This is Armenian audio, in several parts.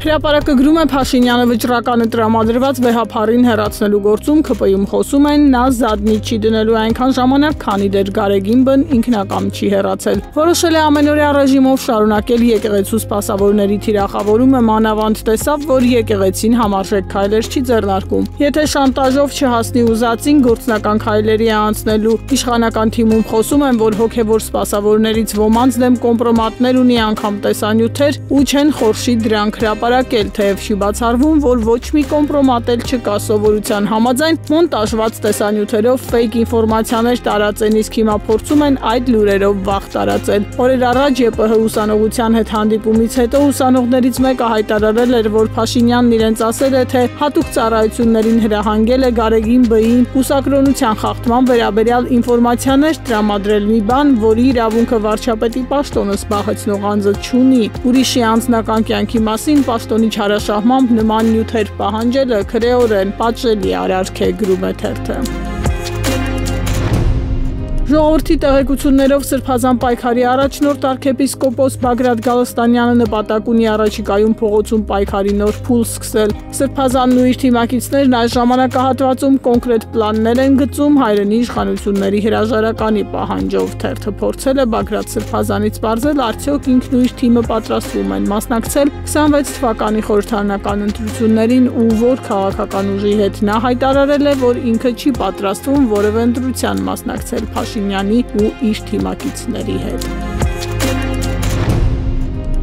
Հրապարակը գրում է Փաշինյանը վճռականը տրամադրված վեհափառին հեռացնելու գործում ՔՊ-ում խոսում են նա զադնիչ չի դնելու այնքան ժամանակ, քանի դեռ Գարեգինբն ինքնակամ չի հեռացել։ Որոշել է ամենօրյա ռեժիմով շարունակել եկեղեցու սպասավորների թիրախավորումը, մանավանդ տեսավ, որ եկեղեցին համարժեք քայլեր չի ձեռնարկում։ Եթե շանտաժով չհասնի ուզածին, գործնական քայլերի է անցնելու։ Իշխանական թիմում խոսում են, որ հոգևոր սպասավորներից ոմանց դեմ կոմպրոմատներ ունի անգամ տեսանյութեր ու չեն խորշի դրանք հրապարակել, թեև չի բացառվում, որ ոչ մի կոմպրոմատ էլ չկա սովորության համաձայն մոնտաժված տեսանյութերով ֆեյք ինֆորմացիաներ տարածեն, իսկ հիմա փորձում են այդ լուրերով վախ տարածել։ Օրեր առաջ ԵՊՀ ուսանողության հետ հանդիպումից հետո ուսանողներից մեկը հայտարարել էր, որ Փաշինյանն իրենց ասել է, թե հատուկ ծառայություններին հրահանգել է Գարեգինբին կուսակրոնության խախտման վերաբերյալ ինֆորմացիաներ տրամադրել մի բան, որի իրավունքը վարչապետի պաշտոնը զբաղեցնող անձը չունի։ Ուրիշի անձնական կյանքի մասին պաշտոնի չարաշահմամբ նման նյութեր պահանջելը քրեորեն պատժելի արարք է, գրում է թերթը։ Ժողովրդի տեղեկություններով Սրբազան պայքարի առաջնորդ arczepiskopos Բագրատ Գալստանյանը նպատակ ունի առաջիկայում փողոցում պայքարի նոր փուլ սկսել։ Սրբազանն ու իր թիմակիցներն այս ժամանակահատվածում կոնկրետ պլաններ են գծում հայրենի իշխանությունների հրաժարականի պահանջով։ Թերթը փորձել է Բագրատ Սրբազանից պարզել, արդյոք ինքն ու իր թիմը պատրաստվում են մասնակցել 26 թվականի խորհրդարանական ընտրություններին ու որ քաղաքական ուժի հետ։ Նա հայտարարել է, որ ինքը չի պատրաստվում որևէ ընտրության մասնակցել Փաշինյանի ու իր թիմակիցների հետ։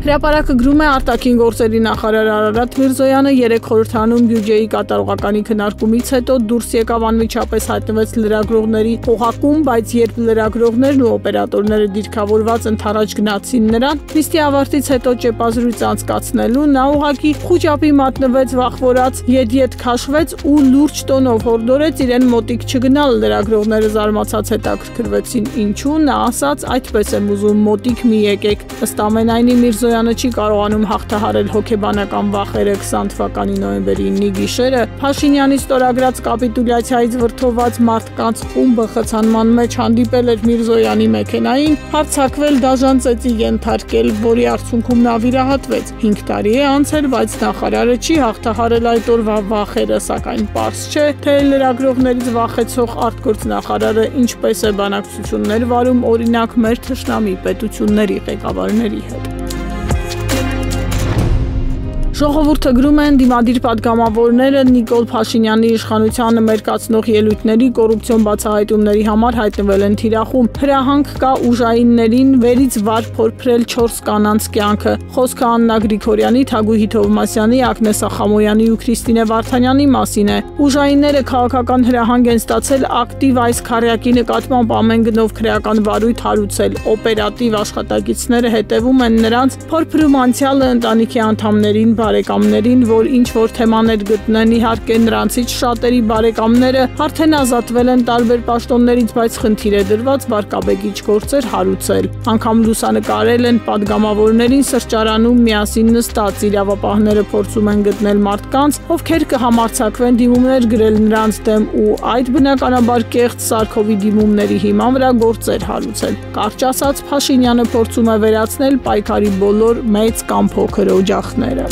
Հրապարակը գրում է արտաքին գործերի նախարար Արարատ Միրզոյանը երեկ խորհրդարանում բյուջեի կատարողականի քննարկումից հետո դուրս եկավ անմիջապես հայտնվեց լրագրողների օղակում, բայց երբ լրագրողներն ու օպերատորները դիրքավորված ընթառաջ գնացին նրան, նիստի ավարտից հետո ճեպազրույց անցկացնելու նա ուղղակի խուճապի մատնվեց, վախվորած, ետ քաշվեց ու լուրջ տոնով հորդորեց իրեն մոտիկ չգնալ։ Լրագրողները զարմացած հետաքրքրվեցին ինչու, նա ասաց այդպես եմ ուզում, մոտիկ մի եկեք։ Ըստ ամենայնի Միրզոյանը չի կարողանում հաղթահարել հոգեբանական վախերը 20 թվականի նոյեմբերի 9-ի գիշերը Փաշինյանի ստորագրած կապիտուլյացիայից վրդոված մարդկանց խումբը խցանման մեջ հանդիպել էր Միրզոյանի մեքենային, հարձակվել, դաժան ծեծի ենթարկել, որի արդյունքում նա վիրահատվեց։ 5 տարի է անցել, բայց նախարարը չի հաղթահարել այդ օրվա վախերը, սակայն պարզ չէ, թե լրագրողներից վախեցող արտգործնախարարը ինչպես է բանակցություններ վարում օրինակ մեր թշնամի պետությունների ղեկավարների հետ։ Ժողովուրդը գրում են դիմադիր պատգամավորները Նիկոլ Փաշինյանի իշխանությանը մերկացնող ելույթների կոռուպցիոն բացահայտումների համար հայտնվել են թիրախում։ Հրահանգ կա ուժայիններին վերից վար փորփրել 4 կանանց կյանքը։ Խոսքը Աննա Գրիգորյանի, Թագուհի Թովմասյանի, Ագնես Ախամոյանի ու Քրիստինե Վարդանյանի մասին է։ Ուժայինները քաղաքական հրահանգ են ստացել ակտիվ այս քարյակի նկատմամբ ամեն գնով քրեական վարույթ հարուցել։ Օպերատիվ աշխատակիցները հետևում են նրանց, փորփրում անցյալը, ընտանիքի անդամներին, բարեկամներին, որ ինչ-որ թեմաներ գտնեն, իհարկե նրանցից շատերի բարեկամները արդեն ազատվել են տարբեր պաշտոններից, բայց խնդիր է դրված վարկաբեկիչ գործեր հարուցել։ Անգամ լուսանկարել են պատգամավորներին սրճարանում միասին նստած, իրավապահները փորձում են գտնել մարդկանց, ովքեր կհամարձակվեն դիմումներ գրել նրանց դեմ ու այդ բնականաբար կեղծ Սարքովի դիմումների հիման վրա գործեր հարուցել։ Կարճ ասած, Փաշինյանը փորձում է վերացնել պայքարի բոլոր մեծ կամ փոքր օջախները։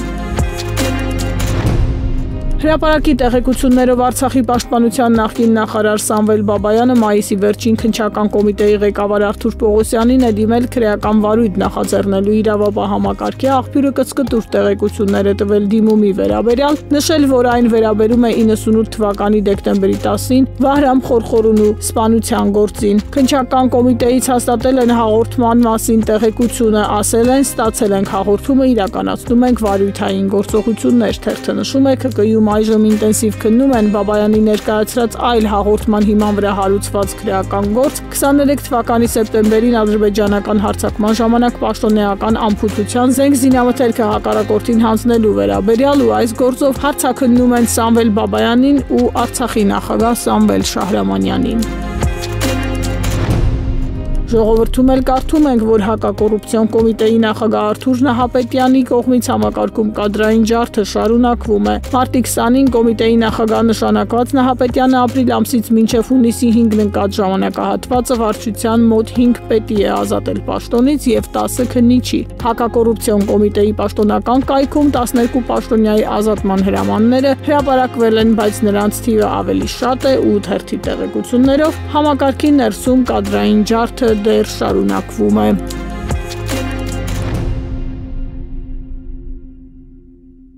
Հրապարակի տեղեկություններով Արցախի պաշտպանության նախկին նախարար Սամվել Բաբայանը մայիսի վերջին քննչական կոմիտեի ղեկավար Արթուր Պողոսյանին է դիմել քրեական վարույթ նախաձեռնելու իրավապահ համակարգի աղբյուրը կցկտուր տեղեկություններ է տվել դիմումի վերաբերյալ, նշել, որ այն վերաբերում է 98 թվականի դեկտեմբերի 10-ին Վահրամ Խորխորունու սպանության գործին։ Քննչական կոմիտեից հաստատել են հաղորդման մասին տեղեկությունը, ասել են ստացել ենք հաղորդումը, իրականացնում ենք վարույթային գործողություններ, թերթը նշում է ՔԿ-ում այժմ ինտենսիվ քննում են Բաբայանի ներկայացրած այլ հաղորդման հիման վրա հարուցված քրեական գործ 23 թվականի սեպտեմբերին ադրբեջանական հարձակման ժամանակ պաշտոնեական անփութության զենք զինամթերքը հակառակորդին հանձնելու վերաբերյալ ու այս գործով հարցաքննում են Սամվել Բաբայանին ու Արցախի նախագահ Սամվել Շահրամանյանին։ Ժողովրդում էլ կարդում ենք, որ հակակոռուպցիոն կոմիտեի նախագահ Արթուր Նահապետյանի կողմից համակարգում կադրային ջարդը շարունակվում է։ Մարտի 20-ին կոմիտեի նախագահ նշանակված Նահապետյանը ապրիլ ամսից մինչև հունիսի 5-ն ընկած ժամանակահատվածը վարչության մոտ 5 պետի է ազատել պաշտոնից եւ 10 քննիչի։ Հակակոռուպցիոն կոմիտեի պաշտոնական կայքում 12 պաշտոնյայի ազատման հրամանները հրապարակվել են, բայց նրանց թիվը ավելի շատ է ու թերթի տեղեկություններով համակարգի ներսում կադրային ջարդը դեռ շարունակվում է։